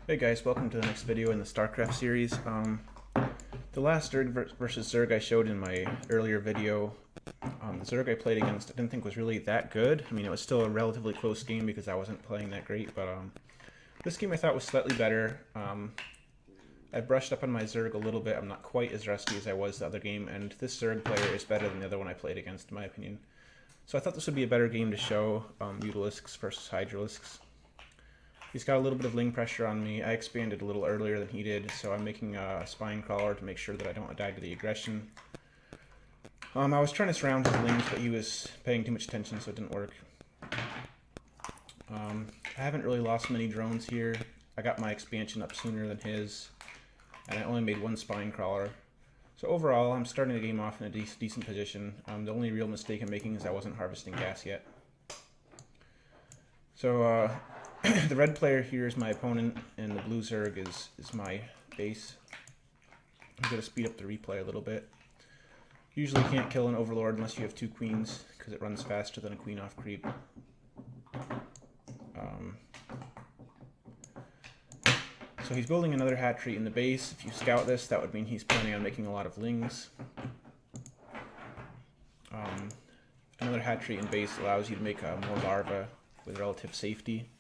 Hey guys, welcome to the next video in the Starcraft series. The last Zerg versus Zerg I showed in my earlier video, the Zerg I played against I didn't think was really that good. I mean, it was still a relatively close game because I wasn't playing that great, but this game I thought was slightly better. I brushed up on my Zerg a little bit. I'm not quite as rusty as I was the other game, and this Zerg player is better than the other one I played against, in my opinion. So I thought this would be a better game to show, Mutalisks versus Hydralisks. He's got a little bit of ling pressure on me. I expanded a little earlier than he did, so I'm making a spine crawler to make sure that I don't die to the aggression. I was trying to surround his lings, but he was paying too much attention, so it didn't work. I haven't really lost many drones here. I got my expansion up sooner than his, and I only made one spine crawler. So overall, I'm starting the game off in a decent position. The only real mistake I'm making is I wasn't harvesting gas yet. So, the red player here is my opponent, and the blue Zerg is my base. I'm going to speed up the replay a little bit. Usually you can't kill an Overlord unless you have two queens, because it runs faster than a queen off creep. So he's building another hatchery in the base. If you scout this, that would mean he's planning on making a lot of lings. Another hatchery in base allows you to make more larvae with relative safety,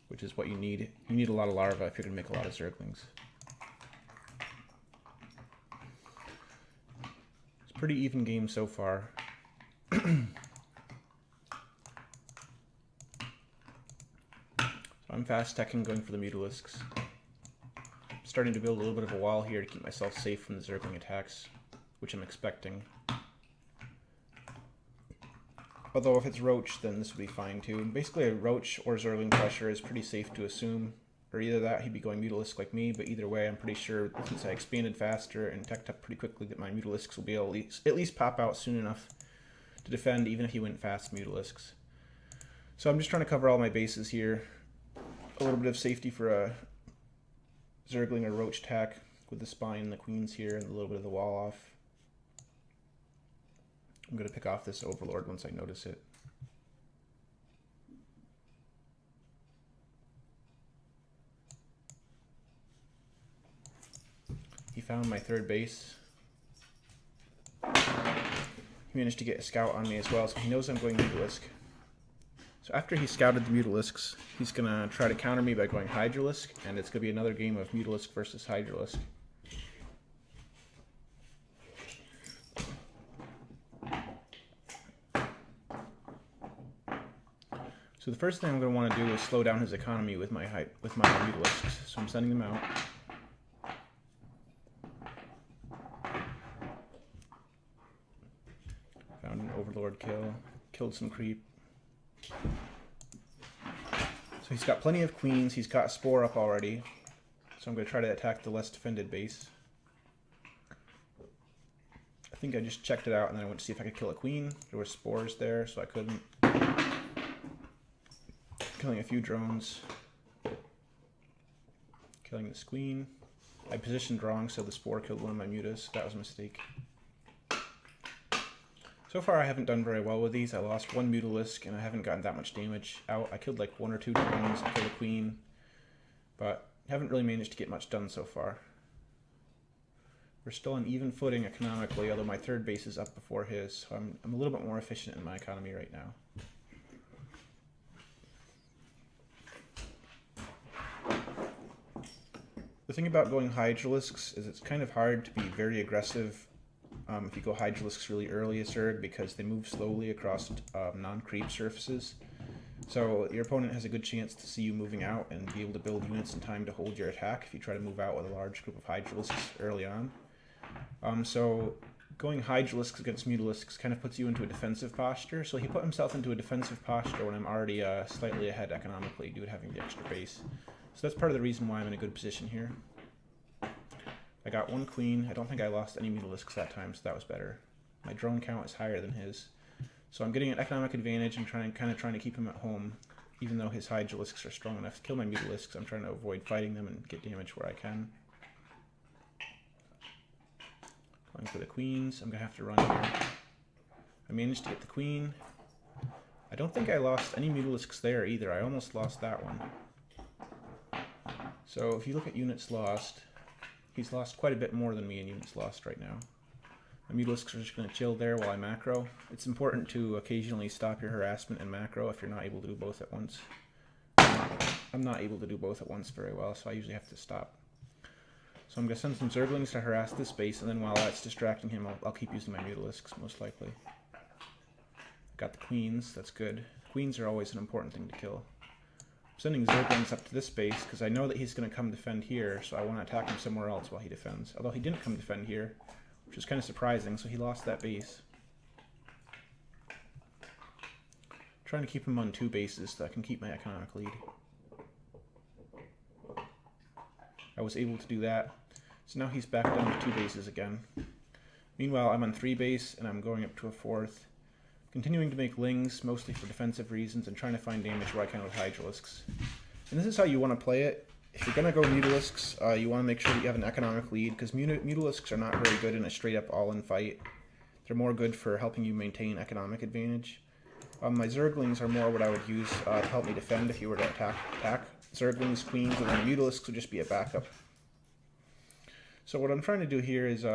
which is what you need. You need a lot of larvae if you're going to make a lot of Zerglings. It's a pretty even game so far. So I'm fast teching, going for the Mutalisks. Starting to build a little bit of a wall here to keep myself safe from the Zergling attacks, which I'm expecting. Although if it's Roach, then this would be fine too. Basically a Roach or Zergling pressure is pretty safe to assume. Or either that, he'd be going Mutalisk like me, but either way I'm pretty sure since I expanded faster and teched up pretty quickly that my Mutalisks will be able to at least pop out soon enough to defend even if he went fast Mutalisks. So I'm just trying to cover all my bases here. A little bit of safety for a Zergling or Roach attack with the spine and the queens here and a little bit of the wall off. I'm going to pick off this Overlord once I notice it. He found my third base. He managed to get a scout on me as well, so he knows I'm going Mutalisk. So after he scouted the Mutalisks, he's going to try to counter me by going Hydralisk, and it's going to be another game of Mutalisk versus Hydralisk. So the first thing I'm going to want to do is slow down his economy with my Mutalisks. So I'm sending them out. Found an Overlord kill. Killed some creep. So he's got plenty of queens. He's got Spore up already. So I'm going to try to attack the less defended base. I think I just checked it out and then I went to see if I could kill a queen. There were spores there, so I couldn't. Killing a few drones. Killing this queen. I positioned wrong, so the spore killed one of my mutas. That was a mistake. So far I haven't done very well with these. I lost one Mutalisk and I haven't gotten that much damage out. I killed like one or two drones, I killed a queen, but haven't really managed to get much done so far. We're still on even footing economically, although my third base is up before his, so I'm a little bit more efficient in my economy right now. The thing about going Hydralisks is it's kind of hard to be very aggressive if you go Hydralisks really early as Zerg because they move slowly across non-creep surfaces. So your opponent has a good chance to see you moving out and be able to build units in time to hold your attack if you try to move out with a large group of Hydralisks early on. So going Hydralisks against Mutalisks kind of puts you into a defensive posture. So he put himself into a defensive posture when I'm already slightly ahead economically due to having the extra base. So that's part of the reason why I'm in a good position here. I got one queen. I don't think I lost any Mutalisks that time, so that was better. My drone count is higher than his. So I'm getting an economic advantage and kind of trying to keep him at home. Even though his Hydralisks are strong enough to kill my Mutalisks, I'm trying to avoid fighting them and get damage where I can. Going for the queens. I'm going to have to run here. I managed to get the queen. I don't think I lost any Mutalisks there either. I almost lost that one. So if you look at units lost, he's lost quite a bit more than me in units lost right now. My Mutalisks are just going to chill there while I macro. It's important to occasionally stop your harassment and macro if you're not able to do both at once. I'm not able to do both at once very well, so I usually have to stop. So I'm going to send some Zerglings to harass this base, and then while that's distracting him, I'll keep using my Mutalisks, most likely. Got the Queens, that's good. Queens are always an important thing to kill. I'm sending Zerglings up to this base, because I know that he's going to come defend here, so I want to attack him somewhere else while he defends. Although he didn't come defend here, which is kind of surprising, so he lost that base. Trying to keep him on 2 bases so I can keep my economic lead. I was able to do that. So now he's back down to 2 bases again. Meanwhile, I'm on 3 base and I'm going up to a 4th. Continuing to make lings, mostly for defensive reasons, and trying to find damage where I can with Hydralisks. And this is how you want to play it. If you're going to go Mutalisks, you want to make sure that you have an economic lead, because Mutalisks are not very good in a straight-up all-in fight. They're more good for helping you maintain economic advantage. My Zerglings are more what I would use to help me defend if you were to attack. Zerglings, Queens, and then Mutalisks would just be a backup. So what I'm trying to do here is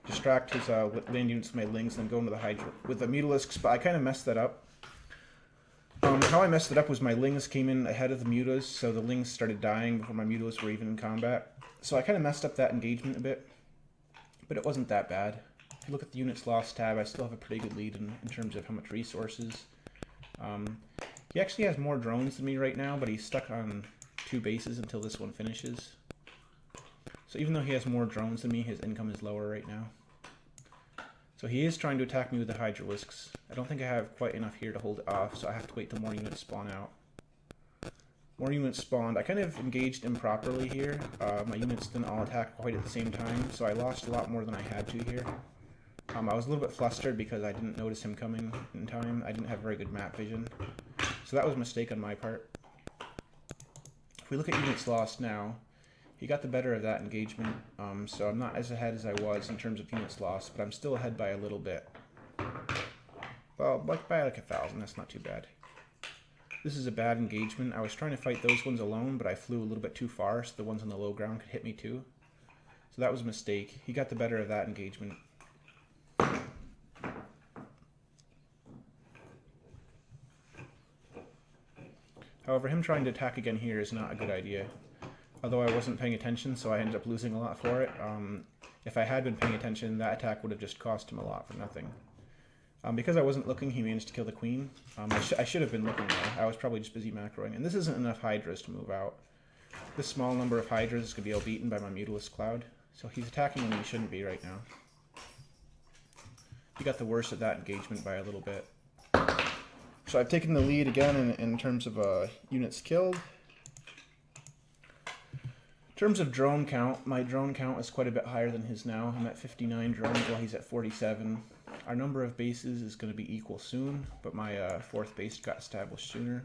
distract his land units with my lings and then go into the Hydra with the Mutalisks, but I kind of messed that up. How I messed it up was my lings came in ahead of the mutas, so the lings started dying before my mutas were even in combat. So I kind of messed up that engagement a bit, but it wasn't that bad. If you look at the units lost tab, I still have a pretty good lead in terms of how much resources. He actually has more drones than me right now, but he's stuck on 2 bases until this one finishes. So even though he has more drones than me, his income is lower right now. So he is trying to attack me with the Hydralisks. I don't think I have quite enough here to hold it off, so I have to wait till more units spawn out. More units spawned. I kind of engaged improperly here. My units didn't all attack quite at the same time, so I lost a lot more than I had to here. I was a little bit flustered because I didn't notice him coming in time. I didn't have very good map vision. So that was a mistake on my part. If we look at units lost now, he got the better of that engagement, so I'm not as ahead as I was in terms of units lost, but I'm still ahead by a little bit. Well, by like 1,000, that's not too bad. This is a bad engagement. I was trying to fight those ones alone, but I flew a little bit too far, so the ones on the low ground could hit me too. So that was a mistake. He got the better of that engagement. However, him trying to attack again here is not a good idea. Although I wasn't paying attention, so I ended up losing a lot for it. If I had been paying attention, that attack would have just cost him a lot for nothing. Because I wasn't looking, he managed to kill the queen. I should have been looking though. I was probably just busy macroing. And this isn't enough Hydras to move out. This small number of Hydras is going to be outbeaten by my Mutalisk Cloud. So he's attacking when he shouldn't be right now. He got the worst of that engagement by a little bit. So I've taken the lead again in terms of units killed. In terms of drone count, my drone count is quite a bit higher than his now. I'm at 59 drones while he's at 47. Our number of bases is going to be equal soon, but my 4th base got established sooner.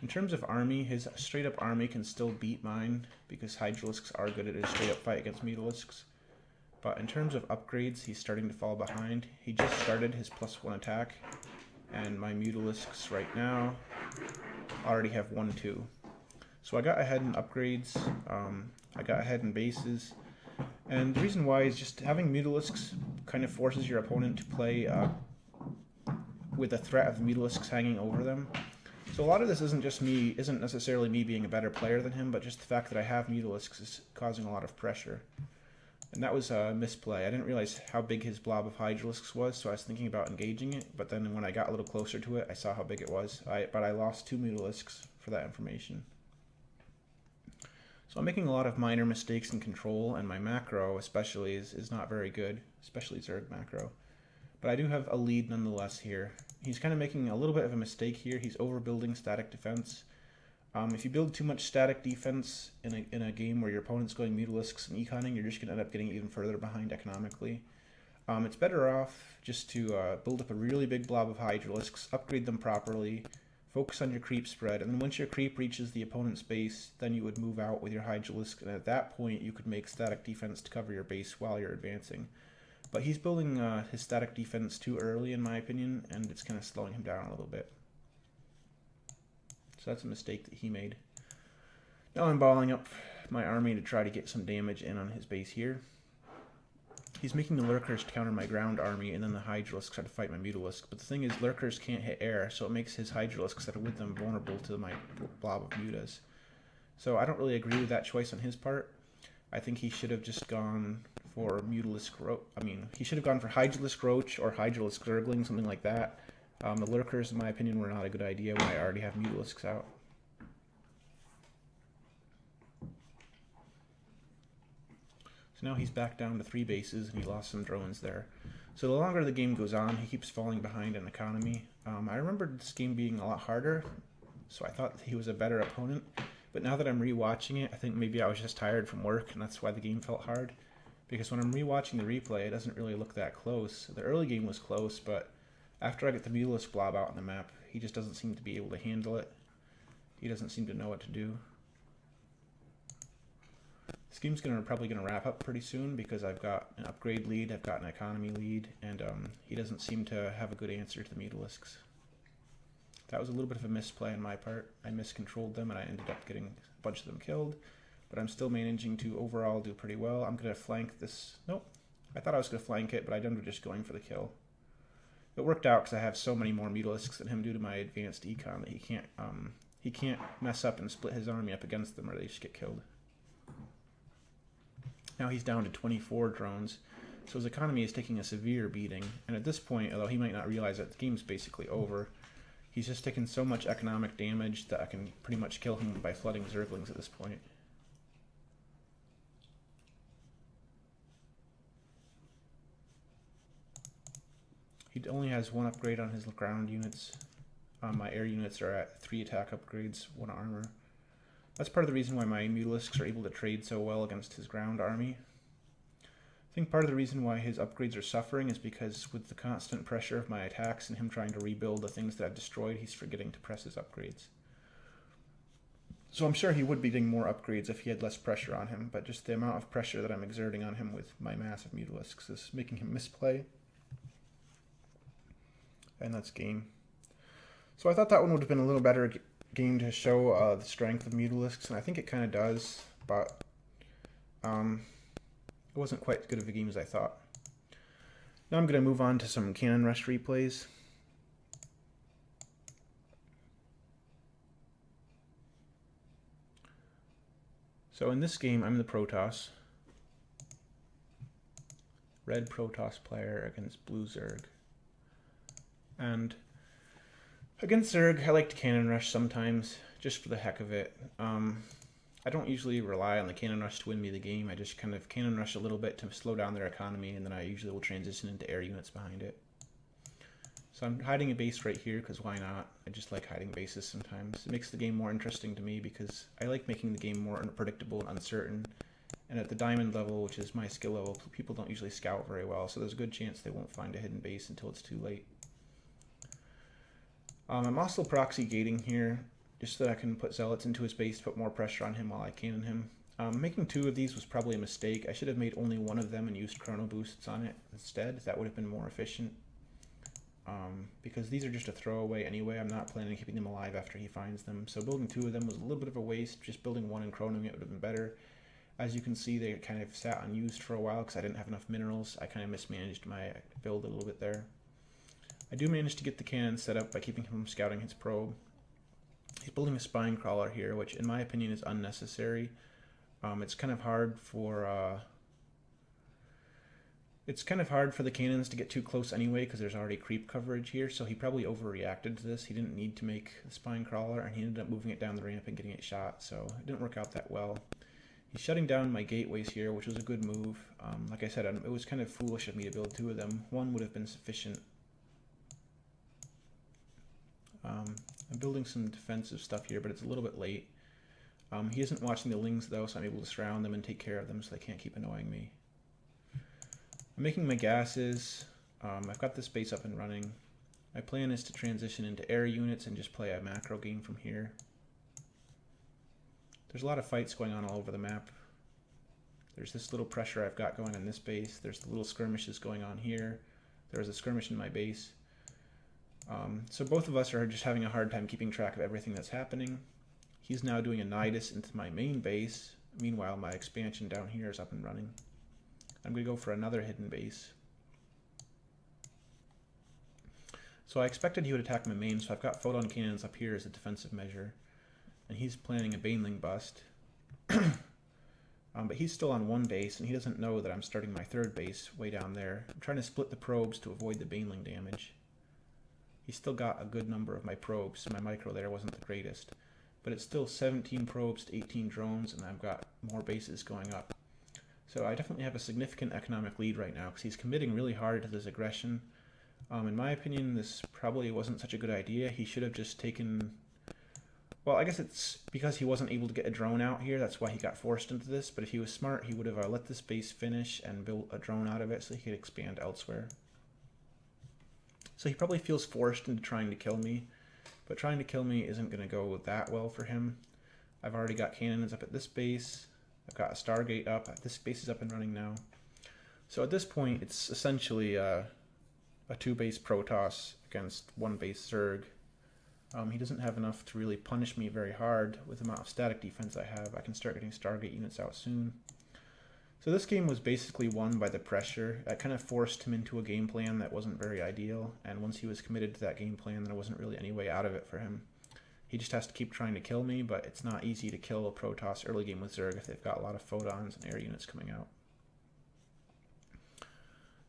In terms of army, his straight-up army can still beat mine, because Hydralisks are good at a straight-up fight against Mutalisks. But in terms of upgrades, he's starting to fall behind. He just started his +1 attack, and my Mutalisks right now already have 1-2. So I got ahead in upgrades, I got ahead in bases, and the reason why is just having Mutalisks kind of forces your opponent to play with the threat of the Mutalisks hanging over them. So a lot of this isn't necessarily me being a better player than him, but just the fact that I have Mutalisks is causing a lot of pressure. And that was a misplay. I didn't realize how big his blob of Hydralisks was, so I was thinking about engaging it, but then when I got a little closer to it, I saw how big it was. But I lost 2 Mutalisks for that information. So I'm making a lot of minor mistakes in control, and my macro especially is not very good, especially Zerg macro. But I do have a lead nonetheless here. He's kind of making a little bit of a mistake here. He's overbuilding static defense. If you build too much static defense in a game where your opponent's going Mutalisks and econing, you're just going to end up getting even further behind economically. It's better off just to build up a really big blob of Hydralisks, upgrade them properly, focus on your creep spread, and then once your creep reaches the opponent's base, then you would move out with your Hydralisk, and at that point you could make static defense to cover your base while you're advancing. But he's building his static defense too early, in my opinion, and it's kind of slowing him down a little bit. So that's a mistake that he made. Now I'm balling up my army to try to get some damage in on his base here. He's making the lurkers counter my ground army, and then the hydralisks try to fight my mutalisks. But the thing is, lurkers can't hit air, so it makes his hydralisks that are with them vulnerable to my blob of mutas. So I don't really agree with that choice on his part. I think he should have just gone for Mutalisk Roach. I mean, he should have gone for Hydralisk Roach or Hydralisk Zergling, something like that. The lurkers, in my opinion, were not a good idea when I already have Mutalisks out. So now he's back down to 3 bases, and he lost some drones there. So the longer the game goes on, he keeps falling behind in economy. I remember this game being a lot harder, so I thought he was a better opponent. But now that I'm rewatching it, I think maybe I was just tired from work, and that's why the game felt hard. Because when I'm rewatching the replay, it doesn't really look that close. The early game was close, but after I get the Mutalisk blob out on the map, he just doesn't seem to be able to handle it. He doesn't seem to know what to do. This game's probably gonna wrap up pretty soon because I've got an upgrade lead, I've got an economy lead, and he doesn't seem to have a good answer to the Mutalisks. That was a little bit of a misplay on my part. I miscontrolled them and I ended up getting a bunch of them killed, but I'm still managing to overall do pretty well. I'm gonna flank this. Nope, I thought I was gonna flank it, but I ended up just going for the kill. It worked out because I have so many more Mutalisks than him due to my advanced econ that he can't mess up and split his army up against them or they just get killed. Now he's down to 24 drones, so his economy is taking a severe beating. And at this point, although he might not realize it, the game's basically over. He's just taken so much economic damage that I can pretty much kill him by flooding Zerglings at this point. He only has 1 upgrade on his ground units. My air units are at 3 attack upgrades, 1 armor. That's part of the reason why my Mutalisks are able to trade so well against his ground army. I think part of the reason why his upgrades are suffering is because with the constant pressure of my attacks and him trying to rebuild the things that I've destroyed, he's forgetting to press his upgrades. So I'm sure he would be getting more upgrades if he had less pressure on him, but just the amount of pressure that I'm exerting on him with my massive Mutalisks is making him misplay. And that's game. So I thought that one would have been a little better game to show the strength of Mutalisks, and I think it kind of does, but it wasn't quite as good of a game as I thought. Now I'm going to move on to some Cannon Rush replays. So in this game, I'm the Protoss. Red Protoss player against Blue Zerg. And against Zerg, I like to Cannon Rush sometimes, just for the heck of it. I don't usually rely on the Cannon Rush to win me the game. I just kind of Cannon Rush a little bit to slow down their economy, and then I usually will transition into air units behind it. So I'm hiding a base right here, because why not? I just like hiding bases sometimes. It makes the game more interesting to me, because I like making the game more unpredictable and uncertain. And at the diamond level, which is my skill level, people don't usually scout very well, so there's a good chance they won't find a hidden base until it's too late. I'm also proxy gating here, just so that I can put zealots into his base to put more pressure on him while I cannon him. Making 2 of these was probably a mistake. I should have made only 1 of them and used chrono boosts on it instead. That would have been more efficient. Because these are just a throwaway anyway. I'm not planning on keeping them alive after he finds them. So building 2 of them was a little bit of a waste. Just building 1 and chronoing it would have been better. As you can see, they kind of sat unused for a while because I didn't have enough minerals. I kind of mismanaged my build a little bit there. I do manage to get the cannon set up by keeping him from scouting his probe. He's building a spine crawler here, which in my opinion is unnecessary. It's kind of hard for the cannons to get too close anyway because there's already creep coverage here, so he probably overreacted to this. He didn't need to make the spine crawler, and he ended up moving it down the ramp and getting it shot, so it didn't work out that well. He's shutting down my gateways here, which was a good move. Like I said, it was kind of foolish of me to build 2 of them. 1 would have been sufficient. I'm building some defensive stuff here, but it's a little bit late. He isn't watching the lings though, so I'm able to surround them and take care of them so they can't keep annoying me. I'm making my gases. I've got this base up and running. My plan is to transition into air units and just play a macro game from here. There's a lot of fights going on all over the map. There's this little pressure I've got going on this base. There's the little skirmishes going on here. There's a skirmish in my base. So both of us are just having a hard time keeping track of everything that's happening. He's now doing a nidus into my main base. Meanwhile, my expansion down here is up and running. I'm going to go for another hidden base. So I expected he would attack my main, so I've got photon cannons up here as a defensive measure. And he's planning a baneling bust. But he's still on one base, and he doesn't know that I'm starting my third base way down there. I'm trying to split the probes to avoid the baneling damage. He's still got a good number of my probes, so my micro there wasn't the greatest. But it's still 17 probes to 18 drones, and I've got more bases going up. So I definitely have a significant economic lead right now, because he's committing really hard to this aggression. In my opinion, this probably wasn't such a good idea. He should have just taken... Well, I guess it's because he wasn't able to get a drone out here, that's why he got forced into this, but if he was smart, he would have let this base finish and built a drone out of it so he could expand elsewhere. So he probably feels forced into trying to kill me, but trying to kill me isn't going to go that well for him. I've already got cannons up at this base, I've got a Stargate up, this base is up and running now. So at this point, it's essentially a 2-base Protoss against 1-base Zerg. He doesn't have enough to really punish me very hard with the amount of static defense I have. I can start getting Stargate units out soon. So this game was basically won by the pressure. I kind of forced him into a game plan that wasn't very ideal, and once he was committed to that game plan, there wasn't really any way out of it for him. He just has to keep trying to kill me, but it's not easy to kill a Protoss early game with Zerg if they've got a lot of photons and air units coming out.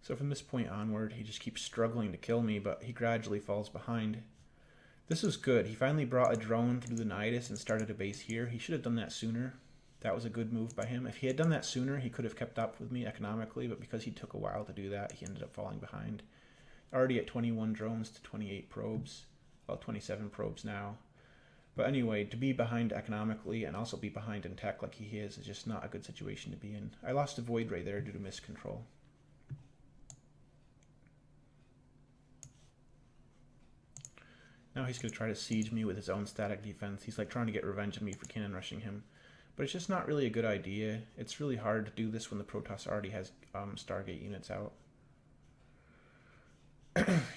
So from this point onward, he just keeps struggling to kill me, but he gradually falls behind. This was good. He finally brought a drone through the nidus and started a base here. He should have done that sooner. That was a good move by him. If he had done that sooner, he could have kept up with me economically, but because he took a while to do that, he ended up falling behind. Already at 21 drones to 28 probes. Well, 27 probes now. But anyway, to be behind economically and also be behind in tech like he is just not a good situation to be in. I lost a Void Ray there due to miscontrol. Now he's going to try to siege me with his own static defense. He's like trying to get revenge on me for cannon rushing him. But it's just not really a good idea. It's really hard to do this when the Protoss already has Stargate units out.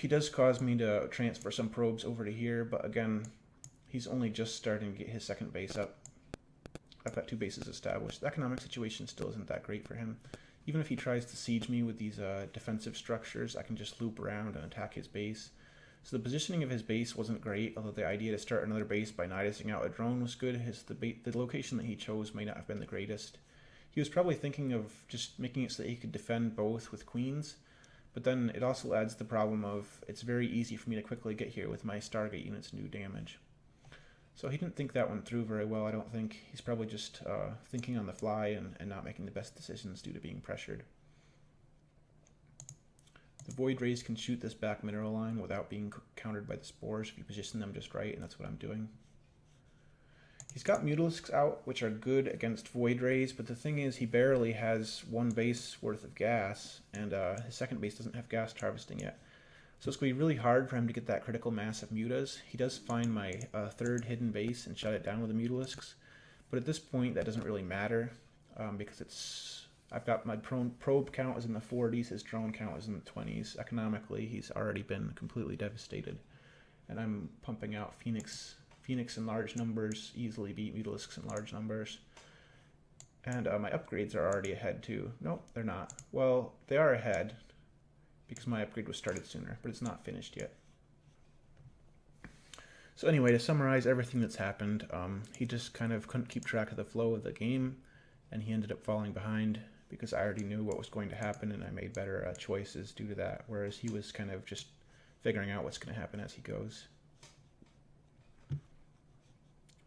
He does cause me to transfer some probes over to here, but again, he's only just starting to get his second base up. I've got 2 bases established. The economic situation still isn't that great for him. Even if he tries to siege me with these defensive structures, I can just loop around and attack his base. So the positioning of his base wasn't great, although the idea to start another base by nidusing out a drone was good. The location that he chose may not have been the greatest. He was probably thinking of just making it so that he could defend both with queens, but then it also adds the problem of it's very easy for me to quickly get here with my Stargate units and do damage. So he didn't think that went through very well, I don't think. He's probably just thinking on the fly and not making the best decisions due to being pressured. The Void Rays can shoot this back mineral line without being countered by the spores if you position them just right, and that's what I'm doing. He's got Mutalisks out, which are good against Void Rays, but the thing is he barely has 1 base worth of gas, and his second base doesn't have gas harvesting yet. So it's going to be really hard for him to get that critical mass of mutas. He does find my third hidden base and shut it down with the Mutalisks, but at this point that doesn't really matter because I've got my probe count is in the 40s, his drone count is in the 20s. Economically, he's already been completely devastated. And I'm pumping out Phoenix in large numbers, easily beat Mutalisks in large numbers. And my upgrades are already ahead too. Nope, they're not. Well, they are ahead because my upgrade was started sooner, but it's not finished yet. So anyway, to summarize everything that's happened, he just kind of couldn't keep track of the flow of the game, and he ended up falling behind because I already knew what was going to happen and I made better choices due to that, whereas he was kind of just figuring out what's going to happen as he goes.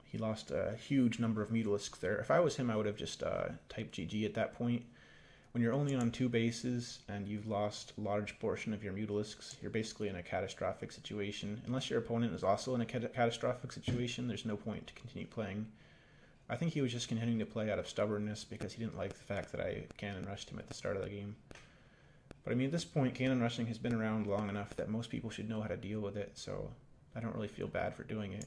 He lost a huge number of Mutalisks there. If I was him, I would have just typed GG at that point. When you're only on 2 bases and you've lost a large portion of your Mutalisks, you're basically in a catastrophic situation. Unless your opponent is also in a catastrophic situation, there's no point to continue playing. I think he was just continuing to play out of stubbornness because he didn't like the fact that I cannon rushed him at the start of the game. But I mean, at this point, cannon rushing has been around long enough that most people should know how to deal with it, so I don't really feel bad for doing it.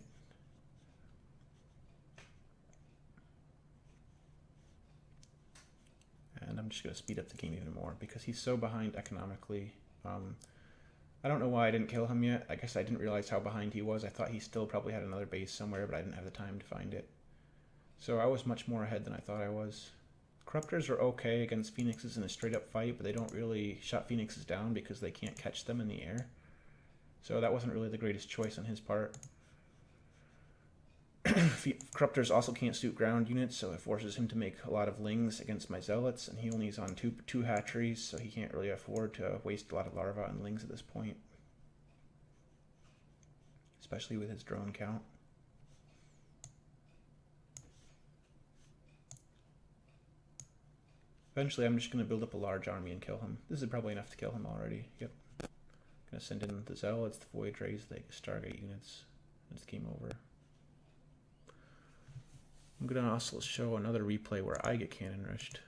And I'm just going to speed up the game even more because he's so behind economically. I don't know why I didn't kill him yet. I guess I didn't realize how behind he was. I thought he still probably had another base somewhere, but I didn't have the time to find it. So I was much more ahead than I thought I was. Corruptors are okay against Phoenixes in a straight up fight, but they don't really shut Phoenixes down because they can't catch them in the air. So that wasn't really the greatest choice on his part. Corruptors also can't suit ground units, so it forces him to make a lot of lings against my zealots, and he only is on two hatcheries, so he can't really afford to waste a lot of larvae and lings at this point. Especially with his drone count. Eventually I'm just going to build up a large army and kill him. This is probably enough to kill him already. Yep. Going to send in the zealots, the void rays, the Stargate units. It's game over. I'm going to also show another replay where I get cannon rushed.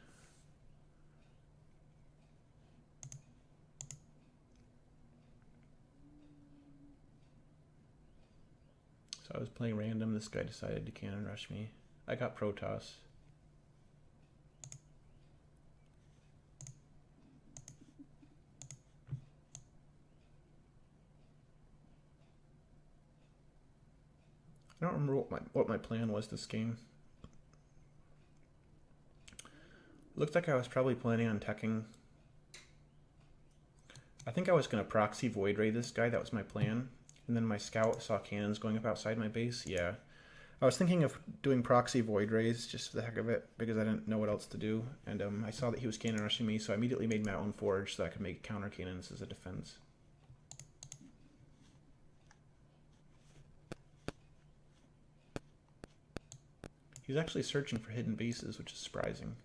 So I was playing random, this guy decided to cannon rush me. I got Protoss. I don't remember what my plan was this game. Looked like I was probably planning on teching. I think I was going to proxy Void Ray this guy, that was my plan. And then my scout saw cannons going up outside my base, yeah. I was thinking of doing proxy Void Rays just for the heck of it, because I didn't know what else to do. And I saw that he was cannon rushing me, so I immediately made my own forge so I could make counter cannons as a defense. He's actually searching for hidden bases, which is surprising.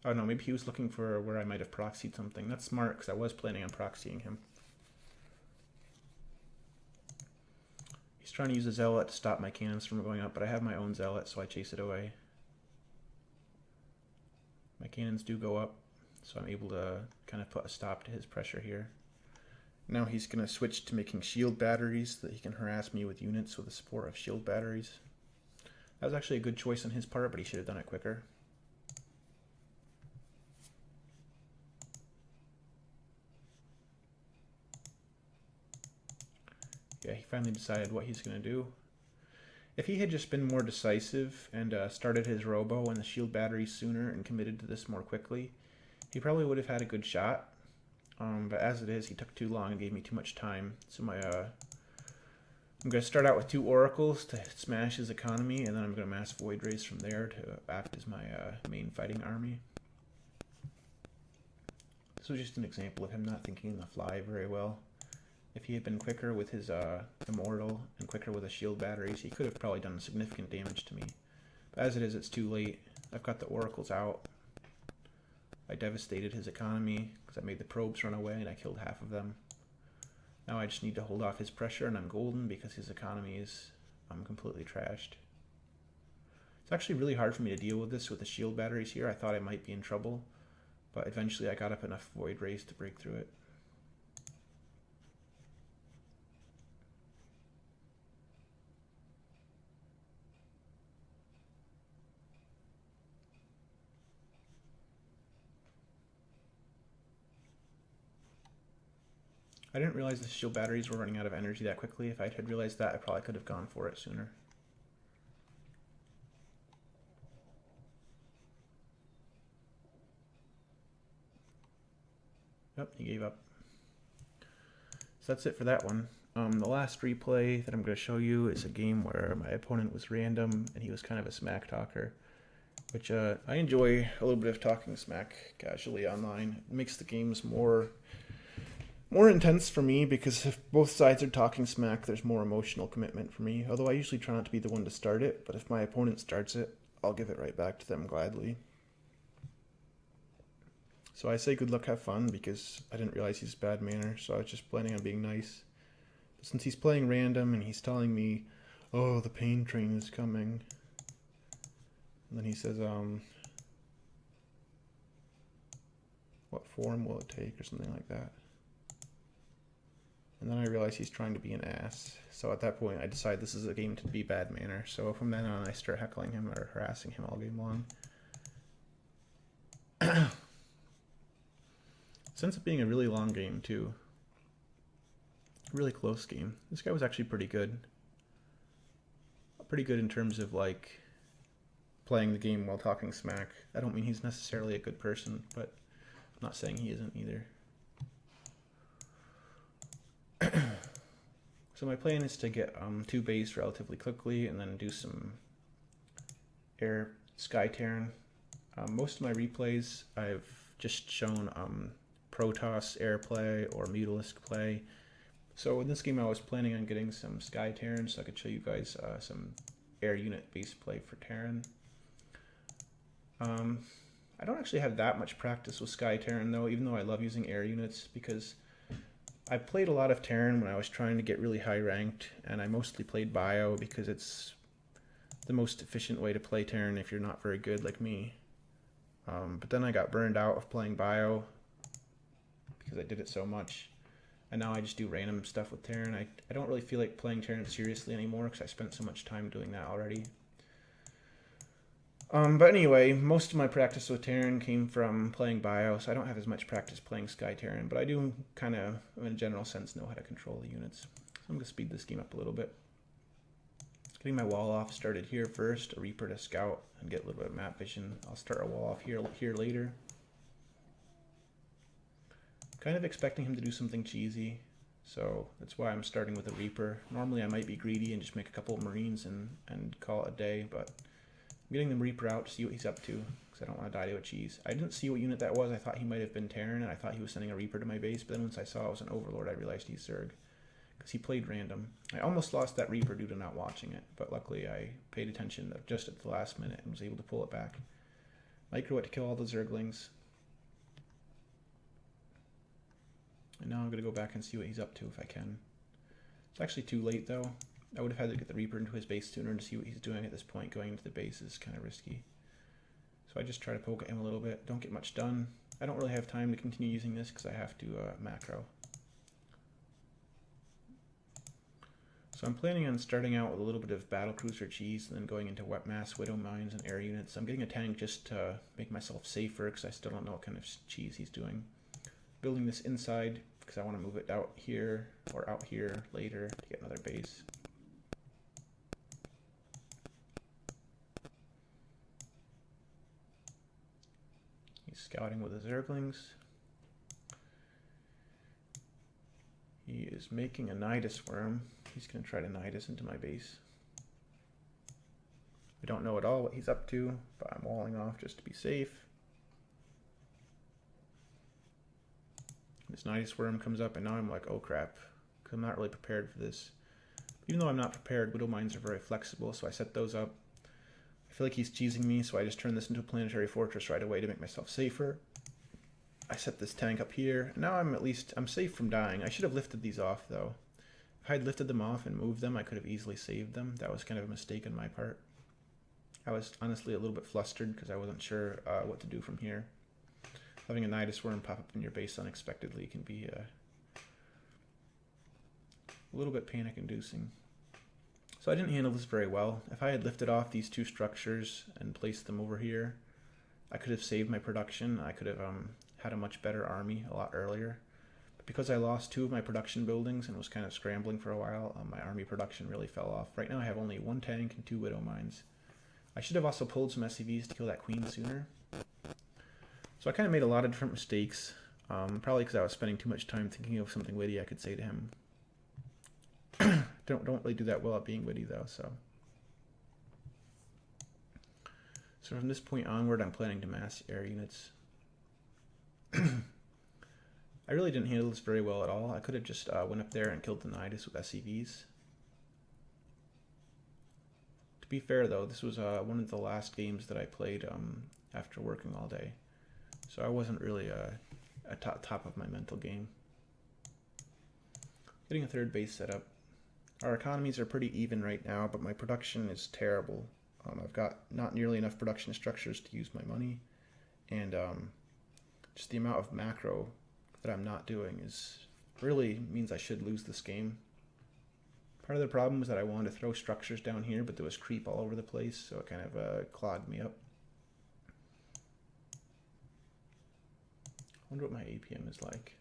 Oh no, maybe he was looking for where I might have proxied something. That's smart, because I was planning on proxying him. He's trying to use a zealot to stop my cannons from going up, but I have my own zealot, so I chase it away. My cannons do go up, so I'm able to kind of put a stop to his pressure here. Now he's going to switch to making shield batteries so that he can harass me with units with the support of shield batteries. That was actually a good choice on his part, but he should have done it quicker. Yeah, he finally decided what he's going to do. If he had just been more decisive and started his robo and the shield battery sooner and committed to this more quickly, he probably would have had a good shot. But as it is, he took too long and gave me too much time. So I'm going to start out with 2 oracles to smash his economy, and then I'm going to mass void rays from there to act as my main fighting army. This was just an example of him not thinking on the fly very well. If he had been quicker with his Immortal and quicker with the shield batteries, he could have probably done significant damage to me. But as it is, it's too late. I've got the oracles out. I devastated his economy because I made the probes run away and I killed half of them. Now I just need to hold off his pressure and I'm golden because his economy is completely trashed. It's actually really hard for me to deal with this with the shield batteries here. I thought I might be in trouble, but eventually I got up enough void rays to break through it. I didn't realize the shield batteries were running out of energy that quickly. If I had realized that, I probably could have gone for it sooner. Yep, he gave up. So that's it for that one. The last replay that I'm going to show you is a game where my opponent was random and he was kind of a smack talker, which I enjoy a little bit of talking smack casually online. It makes the games more intense for me because if both sides are talking smack, there's more emotional commitment for me. Although I usually try not to be the one to start it, but if my opponent starts it, I'll give it right back to them gladly. So I say good luck, have fun, because I didn't realize he's bad manner, so I was just planning on being nice. But since he's playing random and he's telling me, oh, the pain train is coming, and then he says, what form will it take, or something like that. And then I realize he's trying to be an ass. So at that point, I decide this is a game to be bad manner. So from then on, I start heckling him or harassing him all game long. It ends up being a really long game, too. Really close game. This guy was actually pretty good. Pretty good in terms of like playing the game while talking smack. I don't mean he's necessarily a good person, but I'm not saying he isn't either. So my plan is to get 2 base relatively quickly and then do some air sky Terran. Most of my replays I've just shown Protoss airplay or Mutalisk play. So in this game I was planning on getting some sky Terran so I could show you guys some air unit base play for Terran. I don't actually have that much practice with sky Terran though, even though I love using air units, because I played a lot of Terran when I was trying to get really high ranked, and I mostly played Bio because it's the most efficient way to play Terran if you're not very good like me. But then I got burned out of playing Bio because I did it so much, and now I just do random stuff with Terran. I don't really feel like playing Terran seriously anymore because I spent so much time doing that already. But anyway, most of my practice with Terran came from playing Bio, so I don't have as much practice playing Sky Terran, but I do kind of, in a general sense, know how to control the units. So I'm going to speed this game up a little bit. Getting my wall off started here first, a Reaper to scout and get a little bit of map vision. I'll start a wall off here later. Kind of expecting him to do something cheesy, so that's why I'm starting with a Reaper. Normally I might be greedy and just make a couple of Marines and call it a day, but I'm getting the Reaper out to see what he's up to, because I don't want to die to a cheese. I didn't see what unit that was. I thought he might have been Terran, and I thought he was sending a Reaper to my base, but then once I saw it was an Overlord, I realized he's Zerg, because he played random. I almost lost that Reaper due to not watching it, but luckily I paid attention just at the last minute and was able to pull it back. Micro it to kill all the Zerglings. And now I'm going to go back and see what he's up to if I can. It's actually too late though. I would have had to get the Reaper into his base sooner to see what he's doing at this point. Going into the base is kind of risky. So I just try to poke at him a little bit. Don't get much done. I don't really have time to continue using this because I have to macro. So I'm planning on starting out with a little bit of battlecruiser cheese and then going into wet mass, widow mines, and air units. I'm getting a tank just to make myself safer because I still don't know what kind of cheese he's doing. Building this inside because I want to move it out here or out here later to get another base. He's scouting with the Zerglings. He is making a Nidus worm. He's going to try to Nidus into my base. We don't know at all what he's up to, but I'm walling off just to be safe. This Nidus worm comes up, and now I'm like, oh crap, because I'm not really prepared for this. Even though I'm not prepared, widow mines are very flexible, so I set those up. I feel like he's cheesing me, so I just turn this into a planetary fortress right away to make myself safer. I set this tank up here. Now I'm safe from dying. I should have lifted these off though. If I had lifted them off and moved them, I could have easily saved them. That was kind of a mistake on my part. I was honestly a little bit flustered because I wasn't sure what to do from here. Having a Nidus worm pop up in your base unexpectedly can be a little bit panic-inducing. So I didn't handle this very well. If I had lifted off these 2 structures and placed them over here, I could have saved my production. I could have had a much better army a lot earlier. But because I lost 2 of my production buildings and was kind of scrambling for a while, my army production really fell off. Right now I have only 1 tank and 2 widow mines. I should have also pulled some SCVs to kill that queen sooner. So I kind of made a lot of different mistakes, probably because I was spending too much time thinking of something witty I could say to him. Don't really do that well at being witty though, so. So from this point onward, I'm planning to mass air units. I really didn't handle this very well at all. I could have just went up there and killed the Nidus with SCVs. To be fair though, this was one of the last games that I played after working all day. So I wasn't really at top of my mental game. Getting a 3rd base set up. Our economies are pretty even right now, but my production is terrible. I've got not nearly enough production structures to use my money, and just the amount of macro that I'm not doing is really means I should lose this game. Part of the problem was that I wanted to throw structures down here, but there was creep all over the place, so it kind of clogged me up. I wonder what my APM is like.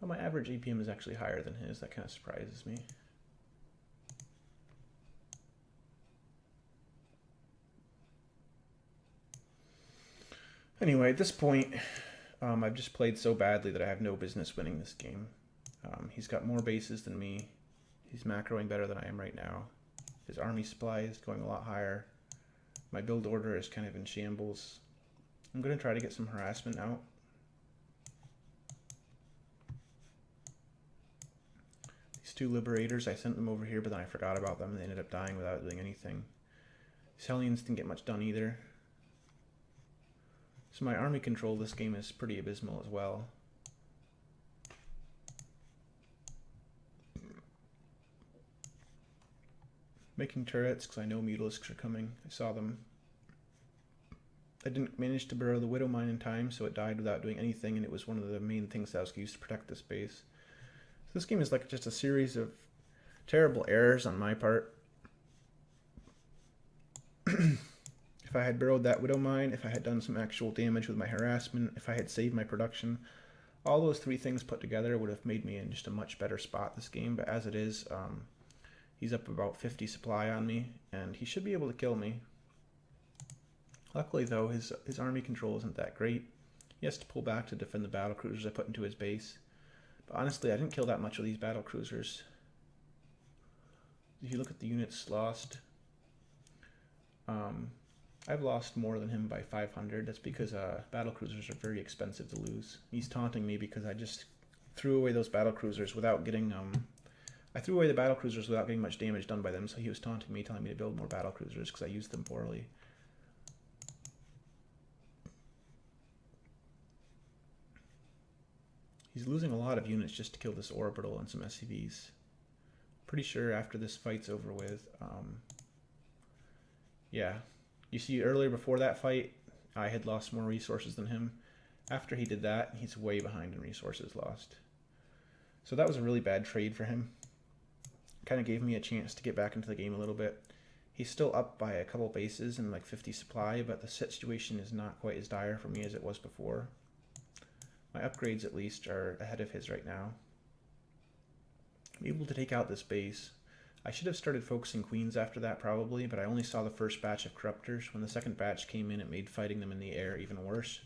Well, my average APM is actually higher than his. That kind of surprises me. Anyway, at this point, I've just played so badly that I have no business winning this game. He's got more bases than me. He's macroing better than I am right now. His army supply is going a lot higher. My build order is kind of in shambles. I'm going to try to get some harassment out. These two liberators, I sent them over here, but then I forgot about them and they ended up dying without doing anything. These Hellions didn't get much done either. So my army control this game is pretty abysmal as well. Making turrets because I know mutalisks are coming. I saw them. I didn't manage to burrow the Widow Mine in time, so it died without doing anything, and it was one of the main things that I was used to protect this base. So this game is like just a series of terrible errors on my part. If I had burrowed that Widow Mine, if I had done some actual damage with my harassment, if I had saved my production, all those three things put together would have made me in just a much better spot this game. But as it is, he's up about 50 supply on me, and he should be able to kill me. Luckily, though, his army control isn't that great. He has to pull back to defend the battlecruisers I put into his base. But honestly, I didn't kill that much of these battlecruisers. If you look at the units lost, I've lost more than him by 500. That's because battlecruisers are very expensive to lose. He's taunting me because I just threw away those battlecruisers without getting... I threw away the battlecruisers without getting much damage done by them, so he was taunting me, telling me to build more battlecruisers because I used them poorly. He's losing a lot of units just to kill this orbital and some SCVs. Pretty sure after this fight's over with, yeah. You see earlier before that fight, I had lost more resources than him. After he did that, he's way behind in resources lost. So that was a really bad trade for him. Kind of gave me a chance to get back into the game a little bit. He's still up by a couple bases and like 50 supply, but the situation is not quite as dire for me as it was before. My upgrades, at least, are ahead of his right now. I'm able to take out this base. I should have started focusing queens after that, probably, but I only saw the first batch of corruptors. When the second batch came in, it made fighting them in the air even worse.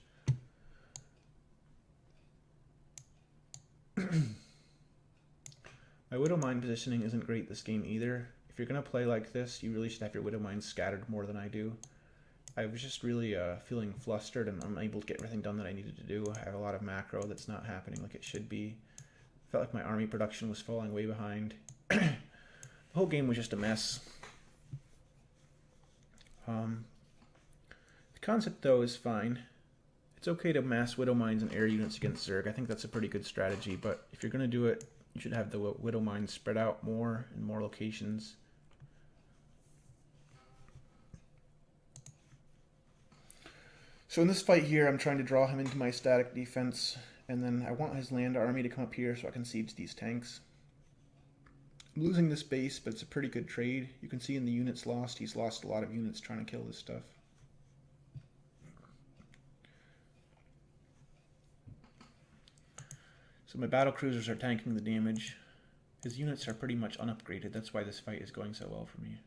My Widow Mine positioning isn't great this game either. If you're going to play like this, you really should have your Widow Mines scattered more than I do. I was just really feeling flustered and unable to get everything done that I needed to do. I have a lot of macro that's not happening like it should be. Felt like my army production was falling way behind. The whole game was just a mess. The concept, though, is fine. It's okay to mass Widow Mines and air units against Zerg. I think that's a pretty good strategy, but if you're going to do it, you should have the Widow Mines spread out more in more locations. So in this fight here, I'm trying to draw him into my static defense, and then I want his land army to come up here so I can siege these tanks. I'm losing this base, but it's a pretty good trade. You can see in the units lost, he's lost a lot of units trying to kill this stuff. So my battle cruisers are tanking the damage. His units are pretty much unupgraded. That's why this fight is going so well for me.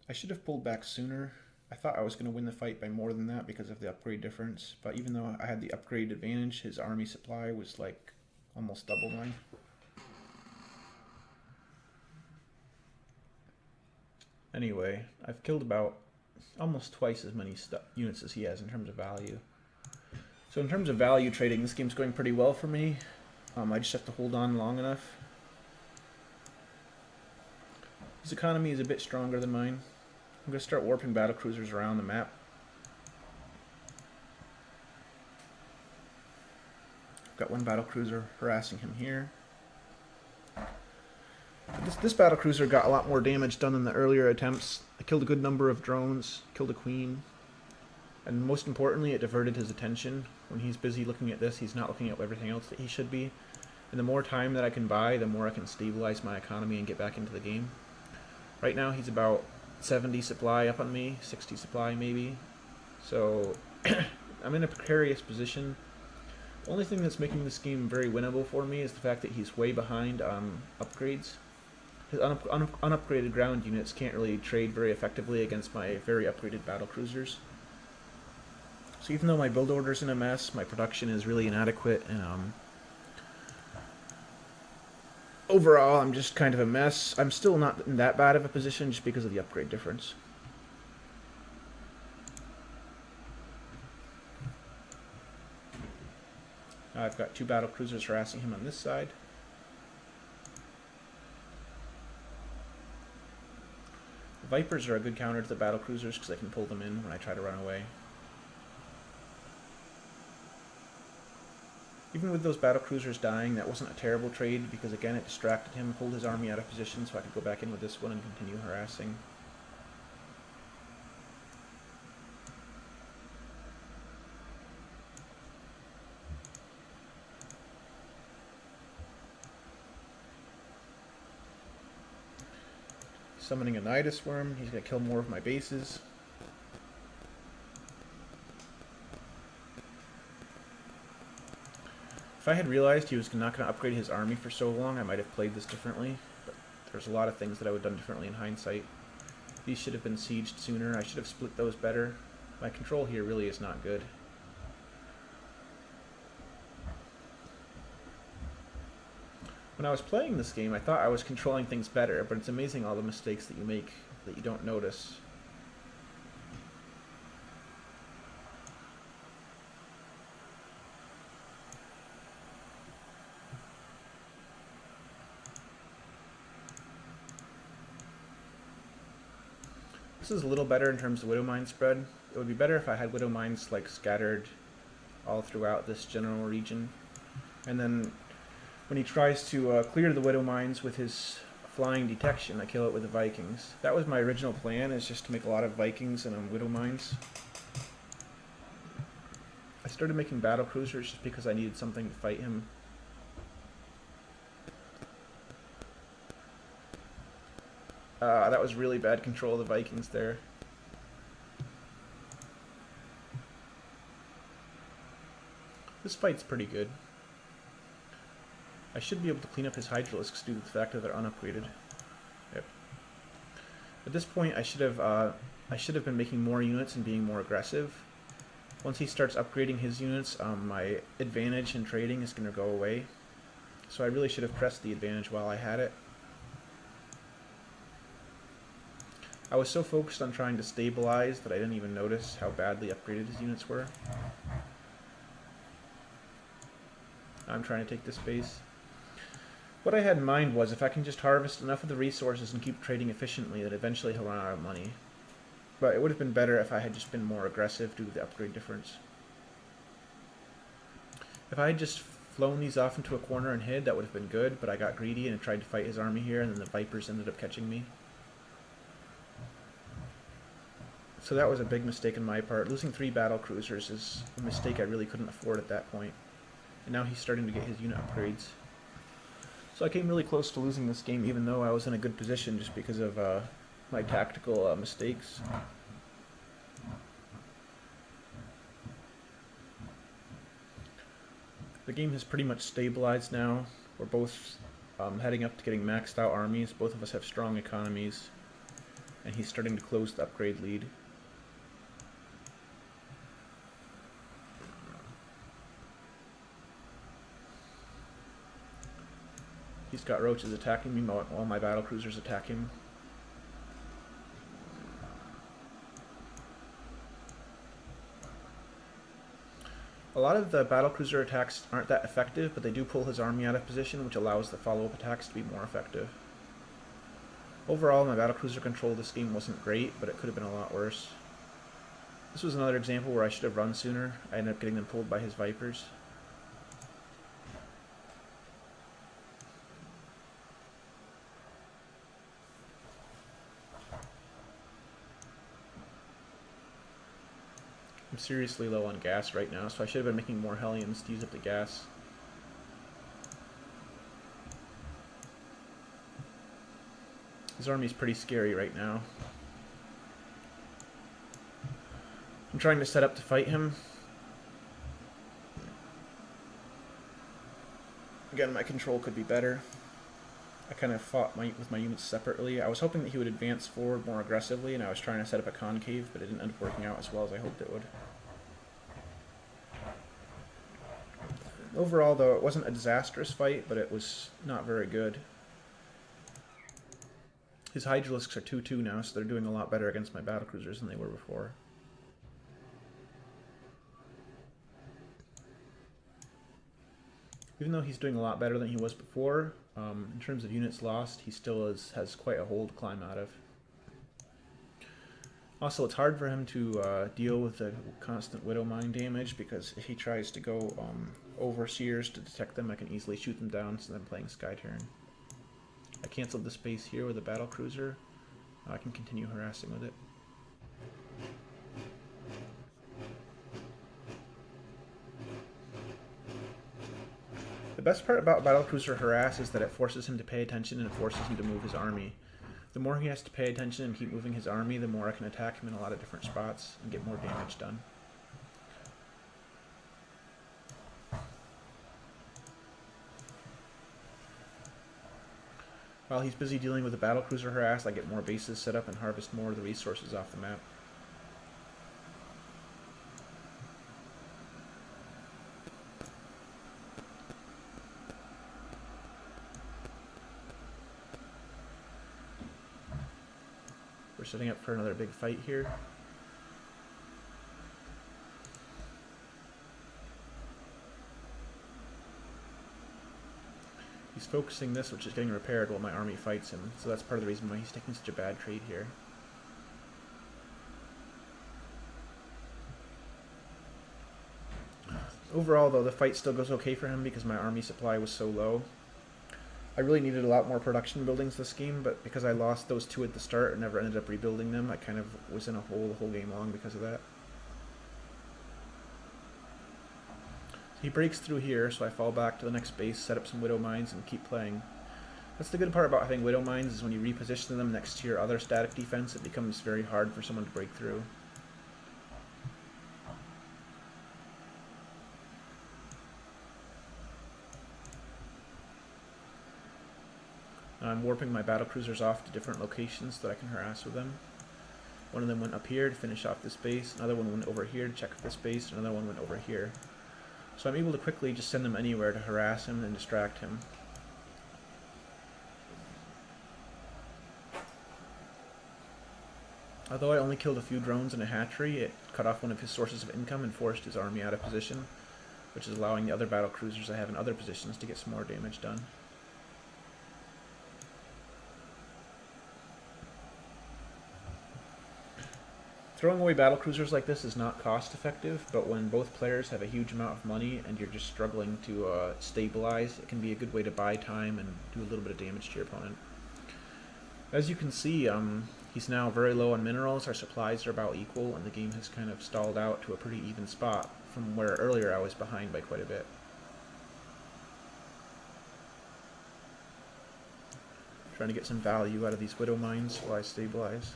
I should have pulled back sooner. I thought I was going to win the fight by more than that because of the upgrade difference, but even though I had the upgrade advantage, his army supply was like almost double mine. Anyway, I've killed about almost twice as many units as he has in terms of value. So in terms of value trading, this game's going pretty well for me. I just have to hold on long enough. His economy is a bit stronger than mine. I'm going to start warping battlecruisers around the map. I've got one battlecruiser harassing him here. This battlecruiser got a lot more damage done than the earlier attempts. I killed a good number of drones, killed a queen, and most importantly, it diverted his attention. When he's busy looking at this, he's not looking at everything else that he should be. And the more time that I can buy, the more I can stabilize my economy and get back into the game. Right now, he's about 70 supply up on me, 60 supply maybe. So I'm in a precarious position. The only thing that's making this game very winnable for me is the fact that he's way behind on upgrades. His unupgraded ground units can't really trade very effectively against my very upgraded battlecruisers. So even though my build order's in a mess, my production is really inadequate, and overall I'm just kind of a mess. I'm still not in that bad of a position just because of the upgrade difference. I've got 2 battlecruisers harassing him on this side. The Vipers are a good counter to the battlecruisers because I can pull them in when I try to run away. Even with those battlecruisers dying, that wasn't a terrible trade because again it distracted him, pulled his army out of position so I could go back in with this one and continue harassing. Summoning a Nidus Worm, he's going to kill more of my bases. If I had realized he was not going to upgrade his army for so long, I might have played this differently, but there's a lot of things that I would have done differently in hindsight. These should have been sieged sooner, I should have split those better. My control here really is not good. When I was playing this game, I thought I was controlling things better, but it's amazing all the mistakes that you make that you don't notice. This is a little better in terms of Widow Mine spread. It would be better if I had Widow Mines like scattered all throughout this general region. And then when he tries to clear the Widow Mines with his flying detection, I kill it with the Vikings. That was my original plan, is just to make a lot of Vikings and Widow Mines. I started making battle cruisers just because I needed something to fight him. That was really bad control of the Vikings there. This fight's pretty good. I should be able to clean up his Hydralisks due to the fact that they're unupgraded. Yep. At this point, I should have been making more units and being more aggressive. Once he starts upgrading his units, my advantage in trading is going to go away. So I really should have pressed the advantage while I had it. I was so focused on trying to stabilize that I didn't even notice how badly upgraded his units were. I'm trying to take this base. What I had in mind was if I can just harvest enough of the resources and keep trading efficiently, that eventually he'll run out of money. But it would have been better if I had just been more aggressive due to the upgrade difference. If I had just flown these off into a corner and hid, that would have been good, but I got greedy and tried to fight his army here, and then the Vipers ended up catching me. So that was a big mistake on my part. Losing 3 battle cruisers is a mistake I really couldn't afford at that point. And now he's starting to get his unit upgrades. So I came really close to losing this game, even though I was in a good position just because of my tactical mistakes. The game has pretty much stabilized now. We're both heading up to getting maxed out armies. Both of us have strong economies. And he's starting to close the upgrade lead. He's got roaches attacking me while my battlecruisers attack him. A lot of the battlecruiser attacks aren't that effective, but they do pull his army out of position, which allows the follow-up attacks to be more effective. Overall, my battlecruiser control of this game wasn't great, but it could have been a lot worse. This was another example where I should have run sooner. I ended up getting them pulled by his Vipers. I'm seriously low on gas right now, so I should have been making more Hellions to use up the gas. His army's pretty scary right now. I'm trying to set up to fight him. Again, my control could be better. I kind of fought with my units separately. I was hoping that he would advance forward more aggressively, and I was trying to set up a concave, but it didn't end up working out as well as I hoped it would. Overall, though, it wasn't a disastrous fight, but it was not very good. His Hydralisks are 2-2 now, so they're doing a lot better against my battlecruisers than they were before. Even though he's doing a lot better than he was before, in terms of units lost, he still has quite a hole to climb out of. Also, it's hard for him to deal with the constant Widow Mine damage, because if he tries to go overseers to detect them, I can easily shoot them down, so I'm playing Sky Turn. I canceled the space here with a battlecruiser. I can continue harassing with it. The best part about battlecruiser harass is that it forces him to pay attention and it forces him to move his army. The more he has to pay attention and keep moving his army, the more I can attack him in a lot of different spots and get more damage done. While he's busy dealing with the battlecruiser harass, I get more bases set up and harvest more of the resources off the map. We're setting up for another big fight here. He's focusing this, which is getting repaired while my army fights him, so that's part of the reason why he's taking such a bad trade here. Overall, though, the fight still goes okay for him because my army supply was so low. I really needed a lot more production buildings this game, but because I lost those two at the start and never ended up rebuilding them, I kind of was in a hole the whole game long because of that. He breaks through here, so I fall back to the next base, set up some Widow Mines, and keep playing. That's the good part about having Widow Mines, is when you reposition them next to your other static defense, it becomes very hard for someone to break through. I'm warping my battlecruisers off to different locations so that I can harass with them. One of them went up here to finish off this base, another one went over here to check this base, and another one went over here. So I'm able to quickly just send them anywhere to harass him and distract him. Although I only killed a few drones and a hatchery, it cut off one of his sources of income and forced his army out of position, which is allowing the other battlecruisers I have in other positions to get some more damage done. Throwing away battlecruisers like this is not cost effective, but when both players have a huge amount of money and you're just struggling to stabilize, it can be a good way to buy time and do a little bit of damage to your opponent. As you can see, he's now very low on minerals, our supplies are about equal, and the game has kind of stalled out to a pretty even spot from where earlier I was behind by quite a bit. Trying to get some value out of these Widow Mines while I stabilize.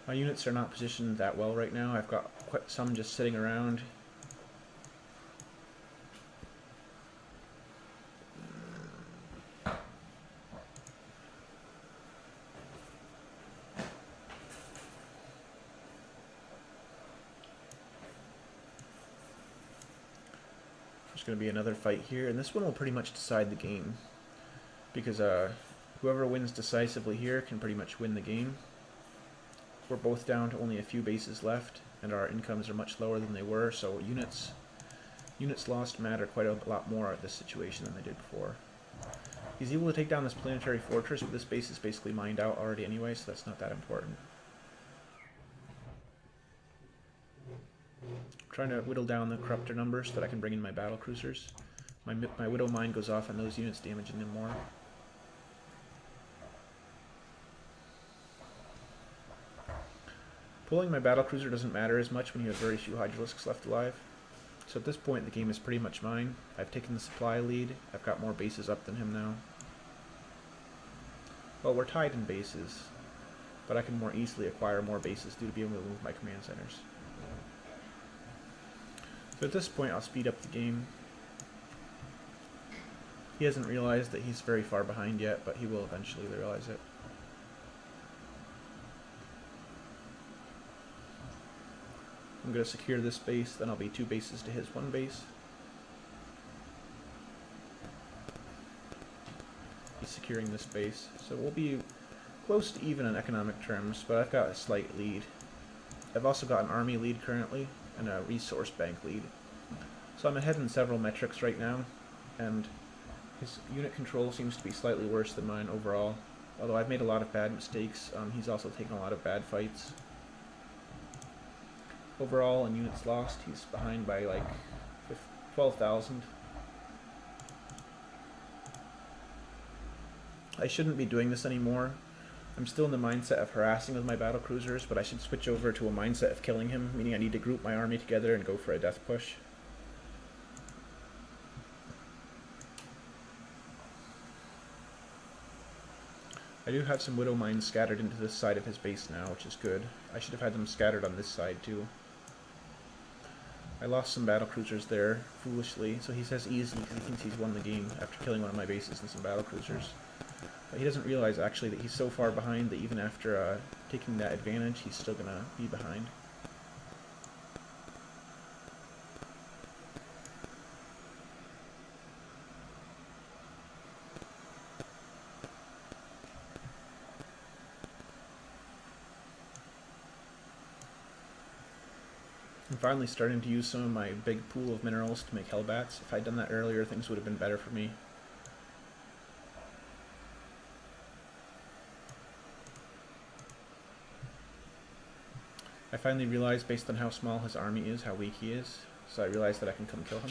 My units are not positioned that well right now. I've got quite some just sitting around. There's going to be another fight here, and this one will pretty much decide the game, because whoever wins decisively here can pretty much win the game. We're both down to only a few bases left, and our incomes are much lower than they were, so units lost matter quite a lot more at this situation than they did before. He's able to take down this planetary fortress, but this base is basically mined out already anyway, so that's not that important. I'm trying to whittle down the corruptor numbers so that I can bring in my battlecruisers. My Widow Mine goes off on those units, damaging them more. Pulling my battlecruiser doesn't matter as much when you have very few Hydralisks left alive. So at this point the game is pretty much mine. I've taken the supply lead, I've got more bases up than him now. Well, we're tied in bases, but I can more easily acquire more bases due to being able to move my command centers. So at this point, I'll speed up the game. He hasn't realized that he's very far behind yet, but he will eventually realize it. I'm going to secure this base, then I'll be 2 bases to his 1 base. He's securing this base, so we'll be close to even in economic terms, but I've got a slight lead. I've also got an army lead currently, and a resource bank lead. So I'm ahead in several metrics right now, and his unit control seems to be slightly worse than mine overall. Although I've made a lot of bad mistakes, he's also taken a lot of bad fights. Overall, in units lost, he's behind by like 12,000. I shouldn't be doing this anymore. I'm still in the mindset of harassing with my battle cruisers, but I should switch over to a mindset of killing him, meaning I need to group my army together and go for a death push. I do have some widow mines scattered into this side of his base now, which is good. I should have had them scattered on this side too. I lost some battle cruisers there, foolishly, so he says easy because he thinks he's won the game after killing one of my bases and some battle cruisers. But he doesn't realize actually that he's so far behind that even after taking that advantage, he's still going to be behind. I'm finally starting to use some of my big pool of minerals to make hellbats. If I'd done that earlier, things would have been better for me. I finally realized, based on how small his army is, how weak he is, so I realized that I can come kill him.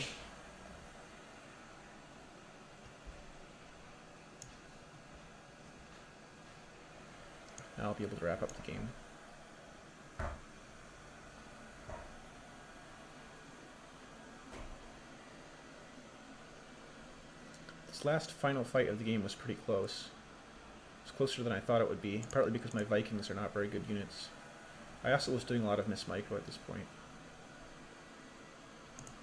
Now I'll be able to wrap up the game. This last final fight of the game was pretty close. It was closer than I thought it would be, partly because my Vikings are not very good units. I also was doing a lot of miss micro at this point.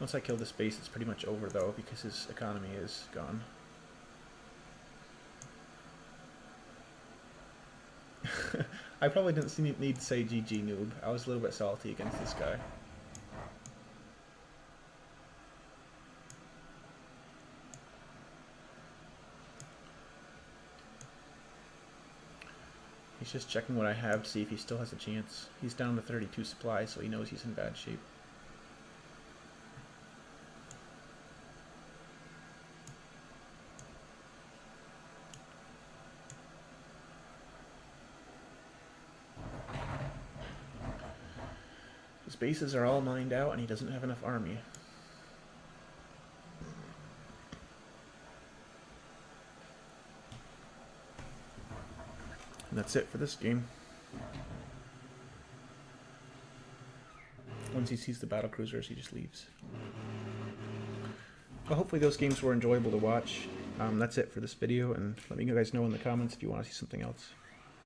Once I kill this base, it's pretty much over though, because his economy is gone. I probably didn't need to say GG noob. I was a little bit salty against this guy. He's just checking what I have to see if he still has a chance. He's down to 32 supply, so he knows he's in bad shape. His bases are all mined out, and he doesn't have enough army. And that's it for this game. Once he sees the battle cruisers, he just leaves. Well, hopefully those games were enjoyable to watch. That's it for this video, and let me guys know in the comments if you want to see something else.